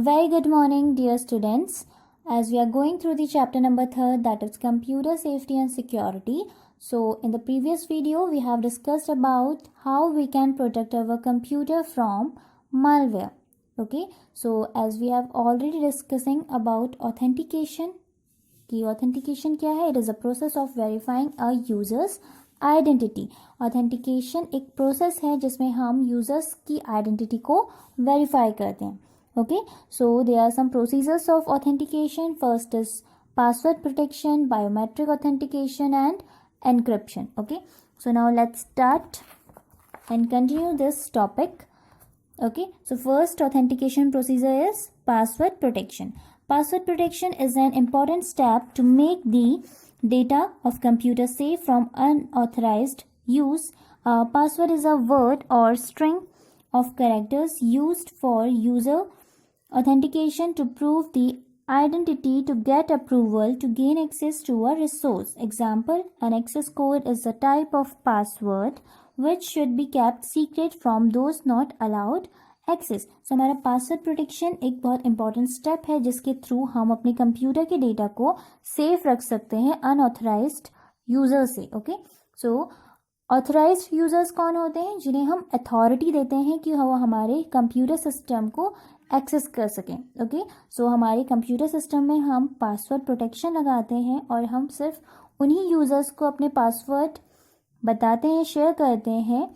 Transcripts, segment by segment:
Very good morning, dear students. As we are going through the chapter number 3, that is computer safety and security. So in the previous video, we have discussed about how we can protect our computer from malware. Okay, so as we have already discussing about authentication. कि authentication क्या है? It is a process of verifying a user's identity. Authentication एक process है जिसमें हम users की identity को verify करते हैं. Okay, so there are some procedures of authentication. First is password protection, biometric authentication and encryption. Okay, so now let's start and continue this topic. Okay, so first authentication procedure is password protection. Password protection is an important step to make the data of computer safe from unauthorized use. Password is a word or string of characters used for user authentication to prove the identity, to get approval, to gain access to a resource. Example, an access code is a type of password which should be kept secret from those not allowed access. So हमारा password protection एक बहुत important step है जिसके through हम अपने computer के data को safe रख सकते हैं अनऑथराइज्ड यूजर से. ओके, सो ऑथराइज्ड यूजर्स कौन होते हैं? जिन्हें हम अथॉरिटी देते हैं कि वो हमारे कंप्यूटर सिस्टम को एक्सेस कर सकें. ओके, सो हमारे कंप्यूटर सिस्टम में हम पासवर्ड प्रोटेक्शन लगाते हैं और हम सिर्फ उन्हीं यूजर्स को अपने पासवर्ड बताते हैं, शेयर करते हैं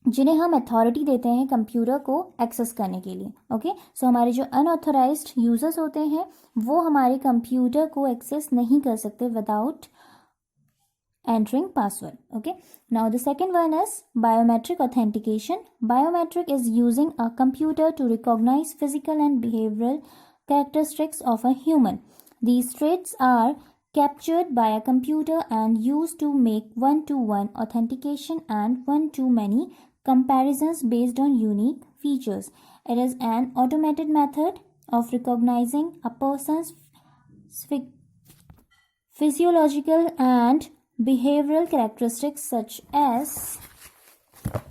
जिन्हें हम अथॉरिटी देते हैं कंप्यूटर को एक्सेस करने के लिए. ओके, सो हमारे जो अनऑथराइज्ड यूजर्स होते हैं वो हमारे कंप्यूटर को एक्सेस नहीं कर सकते without entering password. Okay, now the second one is biometric authentication. Biometric is using a computer to recognize physical and behavioral characteristics of a human. These traits are captured by a computer and used to make one-to-one authentication and one-to-many comparisons based on unique features. It is an automated method of recognizing a person's physiological and behavioral characteristics such as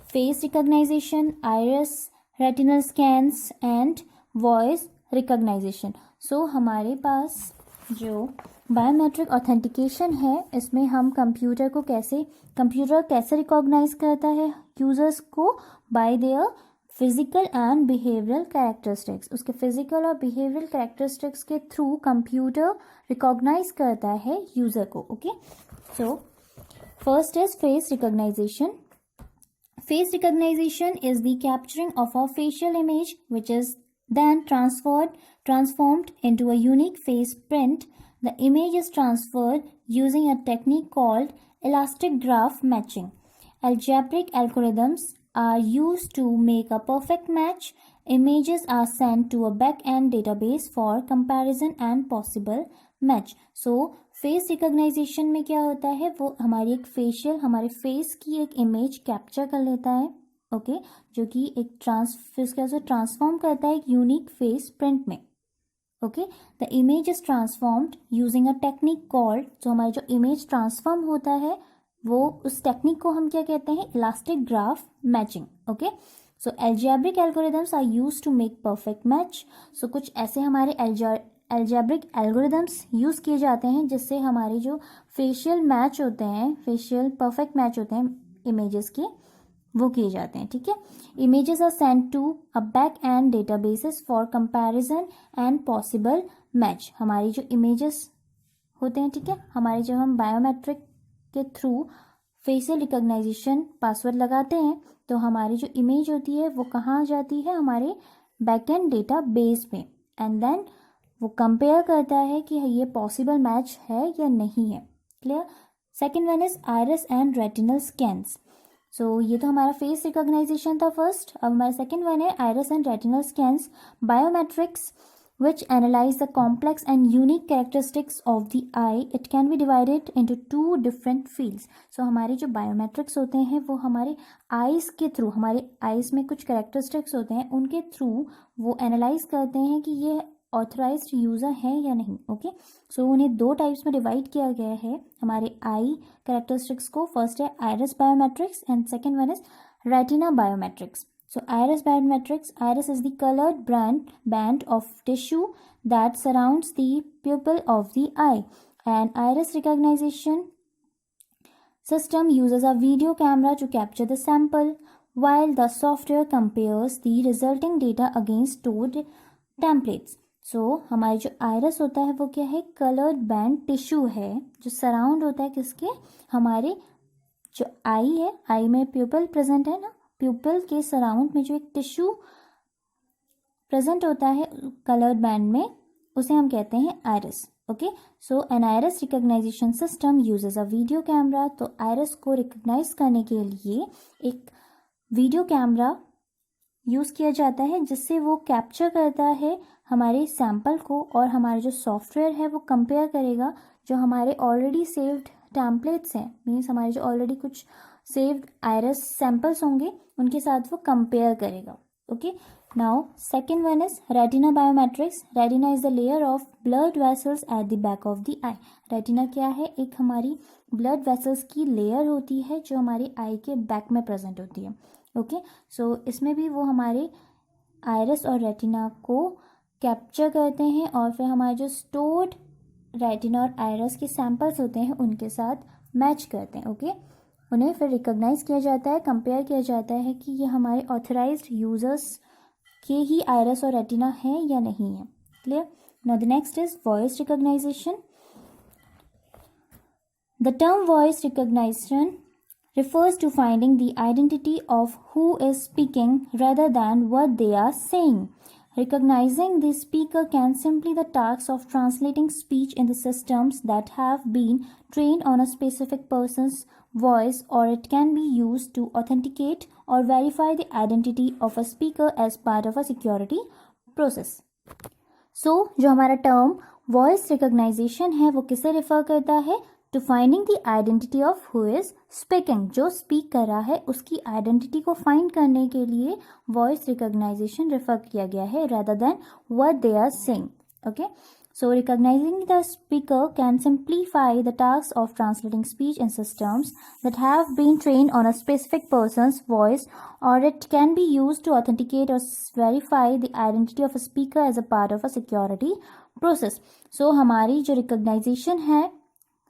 face recognition, iris, retinal scans and voice recognition. So हमारे पास जो biometric authentication है इसमें हम computer कैसे recognise करता है users को bye their physical and behavioural characteristics. उसके फिजिकल और बिहेवियरल कैरेक्टरिस्टिक्स के थ्रू कंप्यूटर रिकॉग्नाइज करता है यूजर को. Okay, so first is face recognition. Face recognition is the capturing of a facial image which is then transformed into a unique face print. The image is transferred using a technique called elastic graph matching. Algebraic algorithms are used to make a perfect match. Images are sent to a back-end database for comparison and possible match. So face recognization में क्या होता है, वो हमारी एक हमारे face की एक इमेज कैप्चर कर लेता है. ओके, जो कि एक ट्रांसफॉर्म करता है एक यूनिक फेस प्रिंट में. Okay, the image is transformed using a technique called. जो हमारी जो इमेज ट्रांसफॉर्म होता है वो उस टेक्निक को हम क्या कहते हैं? Elastic graph matching. Okay, so algebraic algorithms are used to make perfect match. So कुछ ऐसे हमारे एल्जेब्रिक एल्गोरिथम्स यूज़ किए जाते हैं जिससे हमारे जो फेशियल परफेक्ट मैच होते हैं इमेजेस के, वो किए जाते हैं. ठीक है, images are send to a back end databases for comparison and possible match. हमारी जो इमेजेस होते हैं, ठीक है, हमारे जब हम बायोमेट्रिक के थ्रू फेशियल रिकॉग्नाइजेशन पासवर्ड लगाते हैं तो हमारी जो इमेज होती है वो कहाँ जाती है? हमारे बैक एंड डेटाबेस में, एंड देन वो कंपेयर करता है कि ये पॉसिबल मैच है या नहीं है. Clear? Second one is iris and retinal scans. So ये तो हमारा फेस रिकॉग्नाइजेशन था फर्स्ट. अब हमारा सेकेंड वन है iris and retinal scans. Biometrics which analyze the complex and unique characteristics of the eye. It can be divided into two different fields. So हमारे जो biometrics होते हैं वो हमारे आइज़ के थ्रू, हमारे आइज़ में कुछ कैरेक्टरिस्टिक्स होते हैं उनके थ्रू वो एनालाइज करते हैं कि ये ऑथराइज्ड यूज़र है या नहीं. ओके, सो उन्हें दो टाइप्स में डिवाइड किया गया है हमारे आई कैरेक्टरिस्टिक्स को. फर्स्ट है iris biometrics and second one is retina biometrics. So iris biometrics, iris is the colored band of tissue that surrounds the pupil of the eye. And iris recognition system uses a video camera to capture the sample, while the software compares the resulting data against stored templates. So हमारे जो iris होता है वो क्या है, colored band tissue है जो surround होता है किसके, हमारे जो आई है, आई में प्यूपल प्रेजेंट है ना, प्यूपल के सराउंड में जो एक टिश्यू प्रेजेंट होता है कलर्ड बैंड में, उसे हम कहते हैं iris. Okay, so an iris recognization system uses a video camera. तो आयरिस को रिकॉग्नाइज करने के लिए एक वीडियो कैमरा यूज़ किया जाता है जिससे वो कैप्चर करता है हमारे सैंपल को, और हमारा जो सॉफ्टवेयर है वो कंपेयर करेगा जो हमारे ऑलरेडी सेव्ड टेम्पलेट्स हैं, मीन्स हमारे जो ऑलरेडी कुछ सेव्ड आयरिस सैंपल्स होंगे उनके साथ वो कंपेयर करेगा. Okay, now second one is retina biometrics. Retina is the layer of blood vessels at the back of the I. Retina क्या है, एक हमारी ब्लड वेसल्स की लेयर होती है जो हमारी आई के बैक में प्रेजेंट होती है. ओके, सो इसमें भी वो हमारे आयरिस और रेटिना को कैप्चर करते हैं और फिर हमारे जो स्टोर्ड रेटिना और आयरिस के सैंपल्स होते हैं उनके साथ मैच करते हैं. ओके, उन्हें फिर रिकॉग्नाइज किया जाता है, कंपेयर किया जाता है कि ये हमारे ऑथराइज्ड यूजर्स के ही आयरिस और रेटिना है या नहीं है. Clear. Now the next is voice recognization. The term voice recognition refers to finding the identity of who is speaking rather than what they are saying. Recognizing the speaker can simply the task of translating speech in the systems that have been trained on a specific person's voice, or it can be used to authenticate or verify the identity of a speaker as part of a security process. So, जो हमारा term voice recognition है वो किसे refer करता है, to finding the identity of who is speaking. जो speak कर रहा है उसकी आइडेंटिटी को फाइंड करने के लिए वॉइस रिकॉग्नाइजेशन रेफर किया गया है rather than what they are saying. Okay, so recognizing the speaker can simplify the task of translating speech in systems that have been trained on a specific person's voice, or it can be used to authenticate or verify the identity of a speaker as a part of a security process. So हमारी जो recognition है,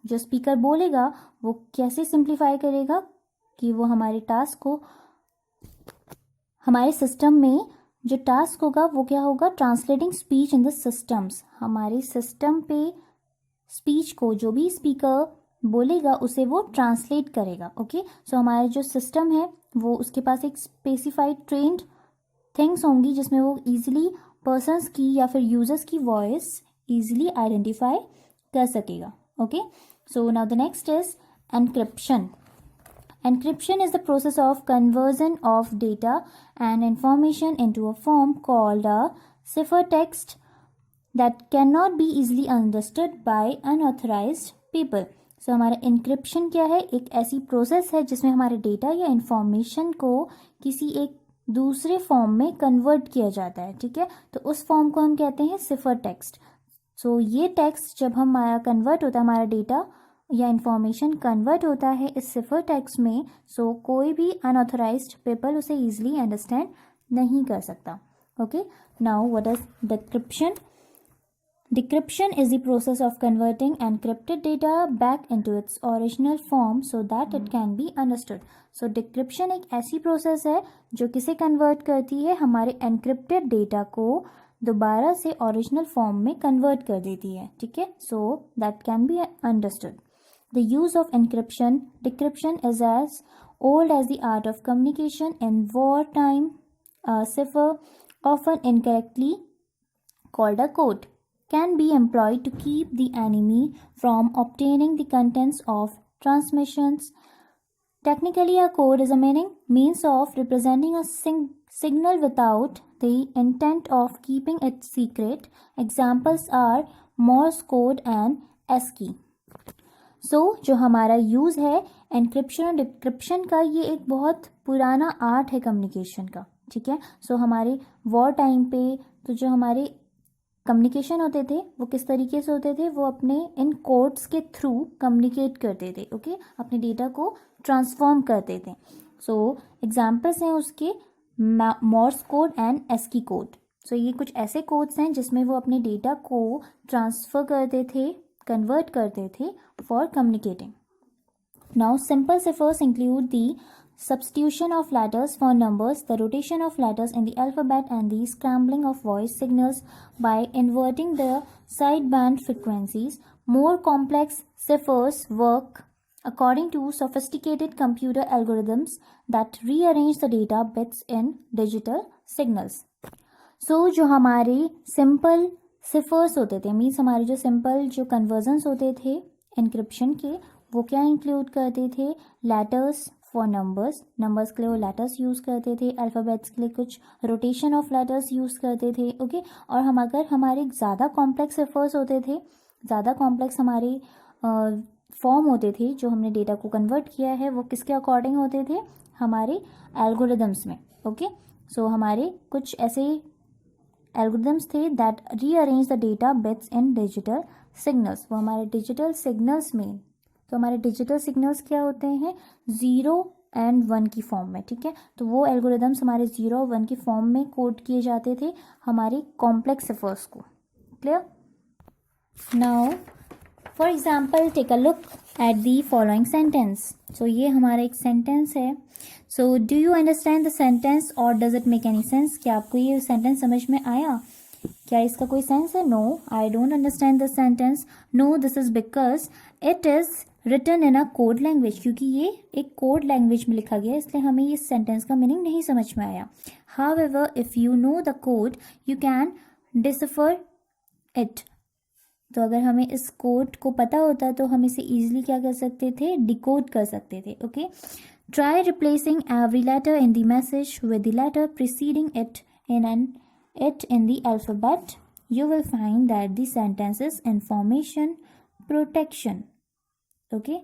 जो speaker बोलेगा वो कैसे simplify करेगा कि वो हमारे टास्क को, हमारे सिस्टम में जो टास्क होगा वो क्या होगा, translating speech in the systems. हमारे सिस्टम पे स्पीच को जो भी स्पीकर बोलेगा उसे वो ट्रांसलेट करेगा. ओके, सो हमारा जो सिस्टम है वो उसके पास एक स्पेसिफाइड ट्रेंड थिंग्स होंगी जिसमें वो इजीली पर्सन्स की या फिर यूजर्स की वॉइस इजीली आइडेंटिफाई कर सकेगा. Okay, so now the next is encryption. Encryption is the process of conversion of data and information into a form called a ciphertext that cannot be easily understood by unauthorized people. So हमारा encryption क्या है, एक ऐसी process है जिसमें हमारे data या information को किसी एक दूसरे फॉर्म में कन्वर्ट किया जाता है. ठीक है, तो उस फॉर्म को हम कहते हैं सिफर टेक्स्ट. सो ये टेक्स्ट जब हमारा कन्वर्ट होता है, हमारा डेटा या इंफॉर्मेशन कन्वर्ट होता है इस सिफर टेक्स्ट में, सो कोई भी अनऑथराइज्ड पीपल उसे इजीली अंडरस्टैंड नहीं कर सकता. Okay, now what is decryption. Decryption is the process of converting encrypted data back into its original form so that it can be understood. So decryption एक ऐसी process है जो किसे convert करती है, हमारे encrypted डेटा को दोबारा से ओरिजिनल फॉर्म में कन्वर्ट कर देती है. ठीक है, so that can be understood. The use of encryption. Decryption is as old as the art of communication in war time. Cipher, often incorrectly called a code, can be employed to keep the enemy from obtaining the contents of transmissions. Technically, a code is a means of representing a signal without the intent of keeping it secret. Examples are Morse code and ASCII. So, जो हमारा use है encryption और decryption का, ये एक बहुत पुराना art है कम्युनिकेशन का. ठीक है, सो हमारे वॉर टाइम पे तो जो हमारे कम्युनिकेशन होते थे वो किस तरीके से होते थे, वो अपने इन कोड्स के थ्रू कम्युनिकेट करते थे. ओके, अपने डेटा को ट्रांसफॉर्म करते थे. सो एग्जाम्पल्स हैं उसके, Morse code and ASCII code. So ये कुछ ऐसे कोड्स हैं जिसमें वो अपने डेटा को ट्रांसफ़र करते थे, कन्वर्ट करते थे for communicating. Now, simple ciphers include the substitution of letters for numbers, the rotation of letters in the alphabet, and the scrambling of voice signals by inverting the sideband frequencies. More complex ciphers work according to sophisticated computer algorithms that rearrange the data bits in digital signals. So, जो हमारे simple ciphers होते थे, means हमारे जो simple जो convergence होते थे encryption के, वो क्या इंक्लूड करते थे? लेटर्स फॉर नंबर्स, नंबर्स के लिए वो लेटर्स यूज़ करते थे, अल्फ़ाबेट्स के लिए कुछ रोटेशन ऑफ लेटर्स यूज़ करते थे, ओके। और हम अगर हमारे ज़्यादा कॉम्प्लेक्स सिफर्स होते थे, ज़्यादा कॉम्प्लेक्स हमारे फॉर्म होते थे जो हमने डेटा को कन्वर्ट किया है, वो किसके अकॉर्डिंग होते थे? हमारे एल्गोरिदम्स में, ओके। सो हमारे कुछ ऐसे एल्गोरिदम्स थे that rearrange the data bits in digital signals. वो हमारे डिजिटल सिग्नल्स में, तो हमारे डिजिटल सिग्नल्स क्या होते हैं? 0 एंड 1 की फॉर्म में, ठीक है। तो वो एल्गोरिदम्स हमारे 0 और 1 की फॉर्म में कोड किए जाते थे हमारी कॉम्प्लेक्स सिफर्स को। Clear? Now for example take a look at the following sentence. So ये हमारा एक सेंटेंस है। So do you understand the sentence और does it make any sense? क्या आपको ये सेंटेंस समझ में आया? क्या इसका कोई सेंस है? No, I don't understand this sentence. No, this is because it is written in a code language, क्योंकि ये एक कोड लैंग्वेज में लिखा गया है, इसलिए हमें इस सेंटेंस का मीनिंग नहीं समझ में आया। However if you know the code you can decipher it. तो अगर हमें इस कोड को पता होता तो हम इसे इजीली क्या कर सकते थे? डिकोड कर सकते थे, okay. Try replacing every letter in the message with the letter preceding it in the alphabet. You will find that the sentence is information protection, okay.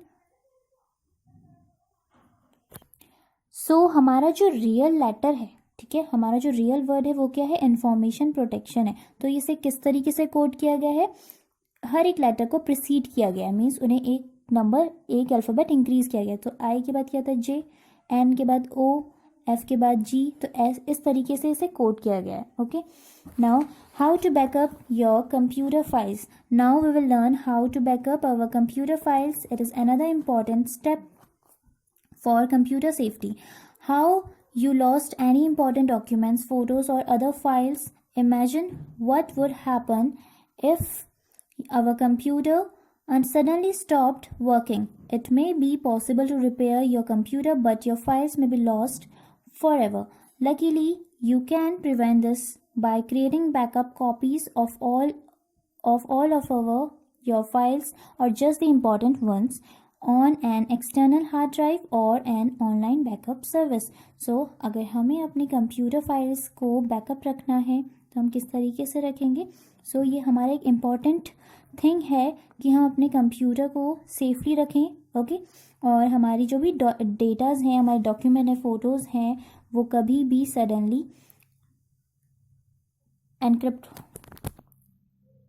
So हमारा जो रियल लेटर है, ठीक है, हमारा जो रियल वर्ड है वो क्या है? इंफॉर्मेशन प्रोटेक्शन है। तो इसे किस तरीके से कोड किया गया है? हर एक लेटर को प्रीसीड किया गया है, मीन्स उन्हें एक नंबर, एक अल्फ़ाबेट इंक्रीज किया गया। तो आई के बाद क्या था? जे, एन के बाद ओ, एफ के बाद जी, तो इस तरीके से इसे कोड किया गया है, okay. Now how to backup your computer files. Now we will learn how to backup our computer files. It is another important step for computer safety. How you lost any important documents, photos, or other files. Imagine what would happen if our computer suddenly stopped working. It may be possible to repair your computer, but your files may be lost forever. Luckily, you can prevent this by creating backup copies of all of your files, or just the important ones, on an external hard drive or an online backup service. So अगर हमें अपनी computer files को backup रखना है तो हम किस तरीके से रखेंगे? So ये हमारा एक इम्पॉर्टेंट थिंग है कि हम अपने कंप्यूटर को सेफली रखें, ओके। और हमारी जो भी डेटाज हैं, हमारे डॉक्यूमेंट हैं, फ़ोटोज़ हैं, वो कभी भी सडनली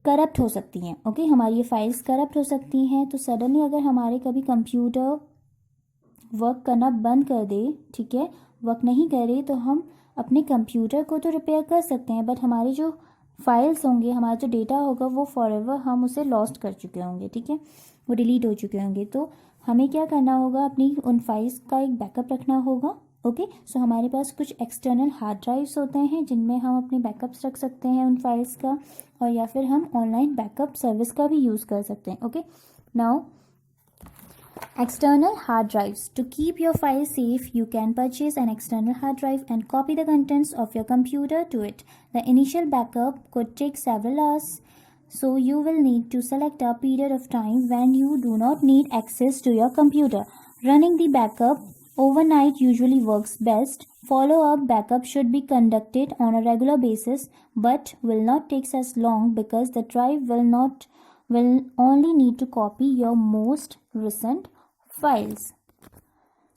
करप्ट हो सकती हैं, ओके। हमारी ये फाइल्स करप्ट हो सकती हैं। तो सडनली अगर हमारे कभी कंप्यूटर वर्क करना बंद कर दे, ठीक है, वर्क नहीं करे, तो हम अपने कंप्यूटर को तो रिपेयर कर सकते हैं, बट हमारी जो फाइल्स होंगे, हमारा जो डेटा होगा, वो फॉरएवर हम उसे लॉस्ट कर चुके होंगे, ठीक है, वो डिलीट हो चुके होंगे। तो हमें क्या करना होगा? अपनी उन फाइल्स का एक बैकअप रखना होगा, ओके। सो हमारे पास कुछ एक्सटर्नल हार्ड ड्राइव्स होते हैं जिनमें हम अपने बैकअप्स रख सकते हैं उन फाइल्स का, और या फिर हम ऑनलाइन बैकअप सर्विस का भी यूज़ कर सकते हैं, okay. Now external hard drives. To keep your files safe, you can purchase an external hard drive and copy the contents of your computer to it. The initial backup could take several hours, so you will need to select a period of time when you do not need access to your computer. Running the backup overnight usually works best. Follow-up backup should be conducted on a regular basis, but will not take as long because the drive will only need to copy your most recent files.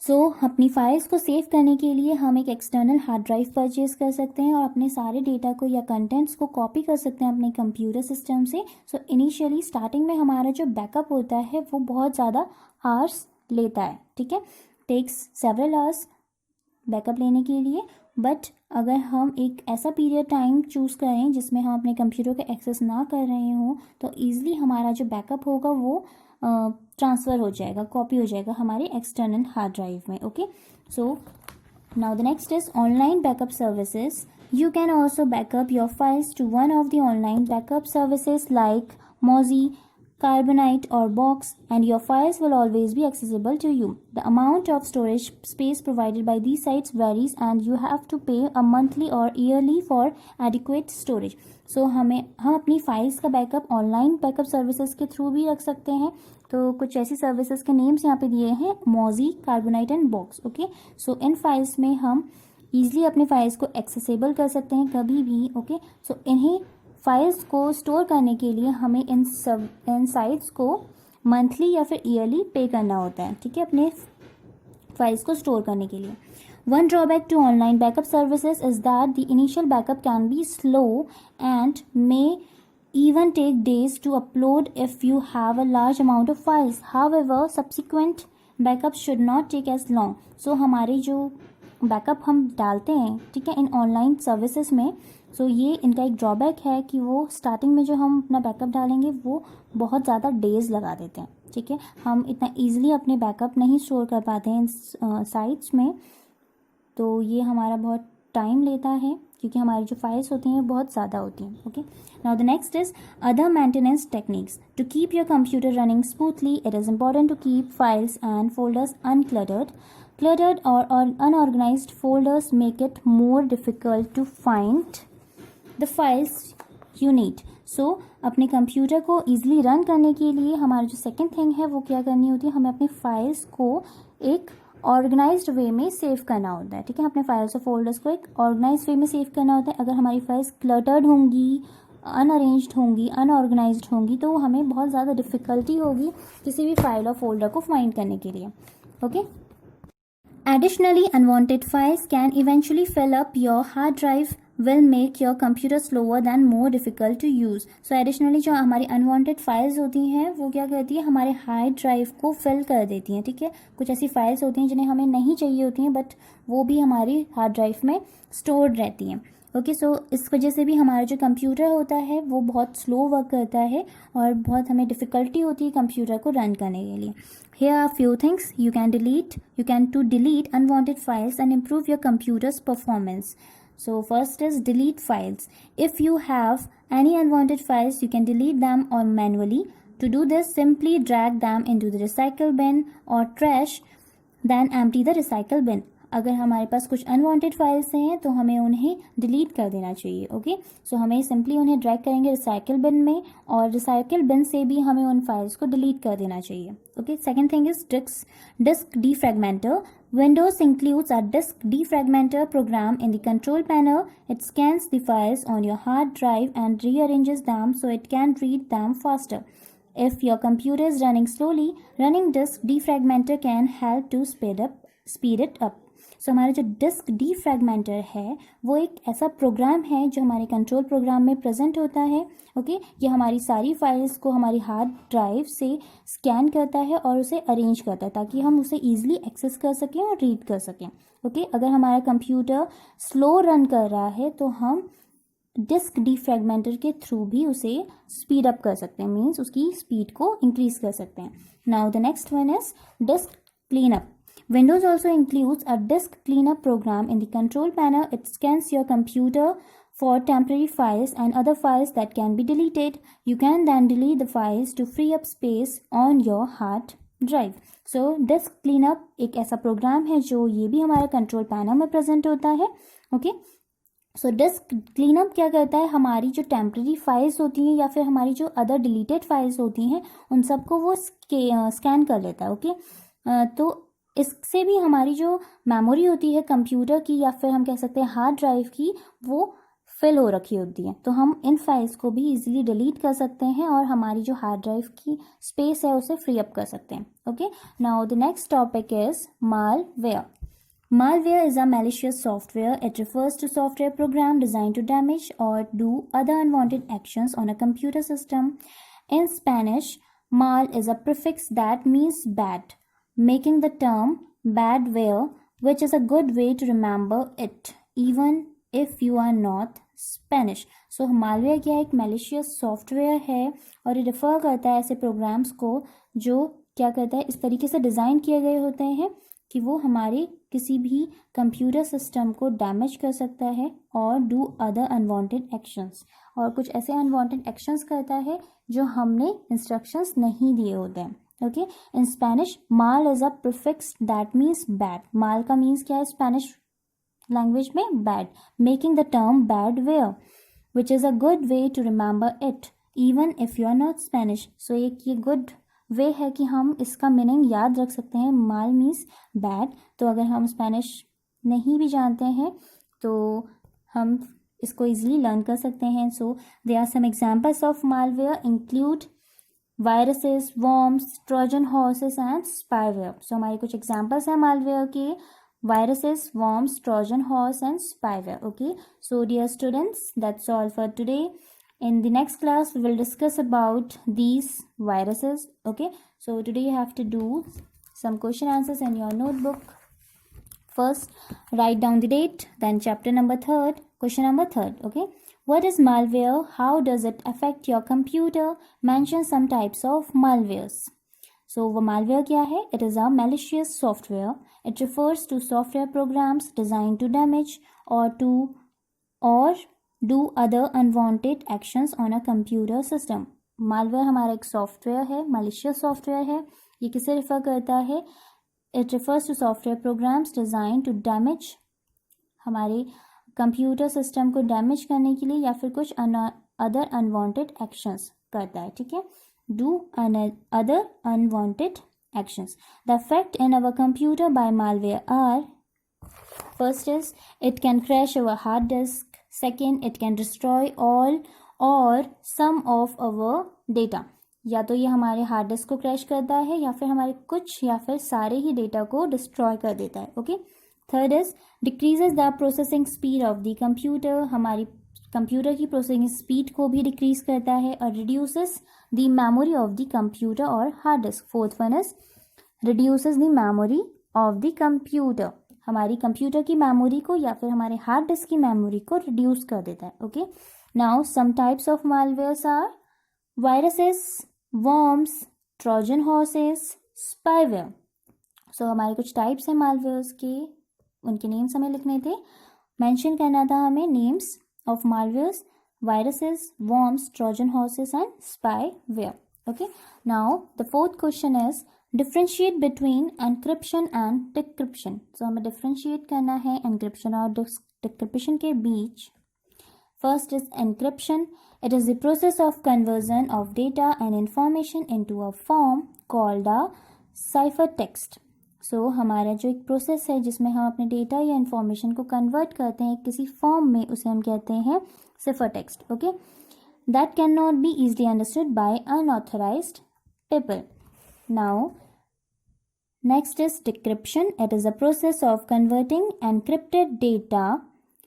So अपनी files को save करने के लिए हम एक external hard drive purchase कर सकते हैं और अपने सारे डेटा को या कंटेंट्स को कॉपी कर सकते हैं अपने कंप्यूटर सिस्टम से। सो इनिशियली स्टार्टिंग में हमारा जो बैकअप होता है वो बहुत ज़्यादा आवर्स लेता है, ठीक है, टेक्स सेवरल आवर्स बैकअप लेने के लिए, बट अगर हम एक ऐसा पीरियड टाइम चूज़ करें जिसमें हम अपने कंप्यूटर को एक्सेस ना कर रहे हों तो ईज़िली हमारा जो बैकअप होगा वो ट्रांसफ़र हो जाएगा, कॉपी हो जाएगा हमारे एक्सटर्नल हार्ड ड्राइव में. Okay, so now the next is online backup services. You can also backup your files to one of the online backup services like Mozy, Carbonite or Box, and your files will always be accessible to you. The amount of storage space provided by these sites varies and you have to pay a monthly or yearly for adequate storage. So हम अपनी files का backup online backup services के through भी रख सकते हैं. तो कुछ ऐसी सर्विसेज के नेम्स यहाँ पे दिए हैं, Mozy, Carbonite and box. Okay, so इन फाइल्स में हम ईजिली अपने फाइल्स को एक्सेसिबल कर सकते हैं कभी भी. ओके, सो इन्हीं फाइल्स को स्टोर करने के लिए हमें इन साइट्स को मंथली या फिर ईयरली पे करना होता है. ठीक है, अपने फाइल्स को स्टोर करने के लिए. One drawback to online backup services is that the initial backup can be slow and may even take days to upload if you have a large amount of files. However, subsequent backup should not take as long. So हमारे जो backup हम डालते हैं, ठीक है, इन online services में, सो ये इनका एक ड्रॉबैक है कि वो स्टार्टिंग में जो हम अपना बैकअप डालेंगे वो बहुत ज़्यादा डेज लगा देते हैं. ठीक है, हम इतना ईजिली अपने बैकअप नहीं स्टोर कर पाते हैं इन साइट्स में, तो ये हमारा बहुत टाइम लेता है क्योंकि हमारी जो फाइल्स होती हैं बहुत ज़्यादा होती हैं. Okay, now the next is other maintenance techniques. To keep your computer running smoothly it is important to keep files and folders uncluttered. Cluttered or unorganized folders make it more difficult to find the files you need. So अपने computer को easily run करने के लिए हमारा जो second thing है वो क्या करनी होती है, हमें अपने फाइल्स को एक ऑर्गेनाइज्ड वे में सेव करना होता है. ठीक है, अपने फाइल्स और फोल्डर्स को एक ऑर्गेनाइज्ड वे में सेव करना होता है. अगर हमारी फाइल्स क्लटर्ड होंगी, अनअरेंज्ड होंगी, अनऑर्गेनाइज्ड होंगी तो हमें बहुत ज़्यादा डिफ़िकल्टी होगी किसी भी फाइल और फोल्डर को फाइंड करने के लिए. Okay, Additionally, unwanted files can eventually fill up your hard drive, will make your computer slower than more difficult to use. So additionally जो हमारी unwanted files होती हैं वो क्या करती है, हमारे हार्ड ड्राइव को फिल कर देती हैं. ठीक है, कुछ ऐसी फाइल्स होती हैं जिन्हें हमें नहीं चाहिए होती हैं बट वो भी हमारी हार्ड ड्राइव में स्टोर्ड रहती हैं. ओके, सो इस वजह से भी हमारा जो कंप्यूटर होता है वो बहुत स्लो वर्क करता है और बहुत हमें डिफ़िकल्टी होती है कंप्यूटर को रन करने के लिए. Here are few things you can delete unwanted files and improve your computer's performance. So first is delete files. If you have any unwanted files, you can delete them or manually. To do this, simply drag them into the recycle bin or trash, then empty the recycle bin. अगर हमारे पास कुछ unwanted files हैं तो हमें उन्हें delete कर देना चाहिए. ओके, सो हमें सिंपली उन्हें ड्रैग करेंगे रिसाइकिल बिन में और रिसाइकिल बिन से भी हमें उन फाइल्स को डिलीट कर देना चाहिए. Okay, second thing is disk defragmenter. Windows includes a disk defragmenter program in the control panel. It scans the files on your hard drive and rearranges them so it can read them faster. If your computer is running slowly, running disk defragmenter can help to speed it up. सो हमारा जो disc डीफ्रैगमेंटर है वो एक ऐसा programme है जो हमारे control programme में प्रेजेंट होता है. ओके, ये हमारी सारी फाइल्स को हमारी हार्ड ड्राइव से स्कैन करता है और उसे अरेंज करता है ताकि हम उसे ईजिली एक्सेस कर सकें और रीड कर सकें. ओके, अगर हमारा कंप्यूटर स्लो रन कर रहा है तो हम डिस्क डीफ्रैगमेंटर के थ्रू भी उसे स्पीड अप कर सकते हैं, मीन्स उसकी स्पीड को इंक्रीज कर सकते हैं. Now the next one is disc cleanup. Windows also includes a disk cleanup program in the control panel. It scans your computer for temporary files and other files that can be deleted. You can then delete the files to free up space on your hard drive. So disk cleanup एक ऐसा programme है जो ये भी हमारे control panel में present होता है. ओके, सो डिस्क क्लीनअप क्या करता है, हमारी जो टेम्प्रेरी फाइल्स होती हैं या फिर हमारी जो अदर डिलीटेड फाइल्स होती हैं उन सबको वो स्कैन कर लेता है. ओके, तो इससे भी हमारी जो मेमोरी होती है कंप्यूटर की या फिर हम कह सकते हैं हार्ड ड्राइव की वो फिल हो रखी होती है, तो हम इन फाइल्स को भी इजीली डिलीट कर सकते हैं और हमारी जो हार्ड ड्राइव की स्पेस है उसे फ्री अप कर सकते हैं. Okay, now the next topic is malware. Malware is a malicious software. It refers to software program designed to damage or do other unwanted actions on a computer system. In Spanish, mal is a prefix that means bad, making the term badware, which is a good way to remember it even if you are not Spanish. So malware क्या है, एक malicious software है और ये refer करता है ऐसे programmes को जो क्या करता है, इस तरीके से डिज़ाइन किए गए होते हैं कि वो हमारे किसी भी कंप्यूटर सिस्टम को डैमेज कर सकता है और डू अदर अनवांटेड एक्शंस, और कुछ ऐसे अनवांटेड एक्शंस करता है जो हमने इंस्ट्रक्शंस नहीं दिए होते हैं. Okay, in Spanish mal is a prefix that means bad. Mal का मीन्स क्या है स्पेनिश लैंग्वेज में? Bad. Making the term bad where which is a good way to remember it even if you are not Spanish. So एक ये good way है कि हम इसका मीनिंग याद रख सकते हैं. माल मीन्स बैड, तो अगर हम स्पेनिश नहीं भी जानते हैं तो हम इसको इजीली लर्न कर सकते हैं. So they are some examples of malware include viruses, worms, trojan horses and spyware. So हमारे कुछ एग्जांपल्स हैं मालवेयर के: viruses, worms, Trojan horse and spyware. Okay, so dear students, that's all for today. In the next class we will discuss about these viruses. Okay, so today you have to do some question answers in your notebook. First, write down the date, then chapter number 3rd, question number 3rd. Okay, what is malware? How does it affect your computer? Mention some types of malwares. So वो malware क्या है? It is a malicious software. It refers to software programs designed to damage or do other unwanted actions on a computer system. malware हमारा एक software है, malicious software है. ये किसे refer करता है? It refers to software programs designed to damage, हमारे computer system को डैमेज करने के लिए या फिर कुछ अदर अनवांटेड एक्शंस करता है. ठीक है, do other unwanted actions. The effect in our computer by malware are: first is it can crash our hard disk. Second, it can destroy all or some of our data. या तो ये हमारे hard disc को crash करता है या फिर हमारे कुछ या फिर सारे ही डेटा को डिस्ट्रॉय कर देता है. Okay. Third is decreases the processing speed of the computer. हमारी कंप्यूटर की प्रोसेसिंग स्पीड को भी डिक्रीज करता है. और reduces the memory of the computer और hard disk. Fourth one is reduces the memory of the computer. हमारी computer की मेमोरी को या फिर हमारे हार्ड डिस्क की मेमोरी को रिड्यूस कर देता है. Okay, now some types of malwares are viruses, worms, trojan horses, spyware. So हमारे कुछ टाइप्स हैं मालवेयर्स के, उनके नेम्स हमें लिखने थे, मेंशन करना था हमें names of malwares: viruses, worms, Trojan horses and spyware. Okay, now the fourth question is differentiate between encryption and decryption. So हमें differentiate करना है encryption और decryption के बीच. First is encryption. It is the process of conversion of data and information into a form called a ciphertext. सो हमारा जो एक process है जिसमें हम अपने डेटा या इन्फॉर्मेशन को कन्वर्ट करते हैं किसी फॉर्म में, उसे हम कहते हैं cipher text. Okay, that can not be easily understood by unauthorized people. Now next is decryption. It is a process of converting encrypted data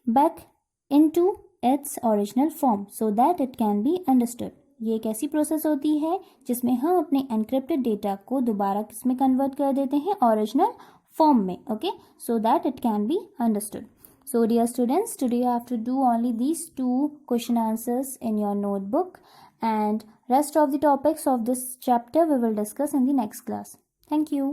back into its original form so that it can be understood. ये एक ऐसी process होती है जिसमें हम अपने encrypted data को दोबारा किसमें कन्वर्ट कर देते हैं? ओरिजिनल फॉर्म में. Okay, so that it can be understood. So dear students, today you have to do only these 2 question answers in your notebook, and rest of the topics of this chapter we will discuss in the next class. Thank you.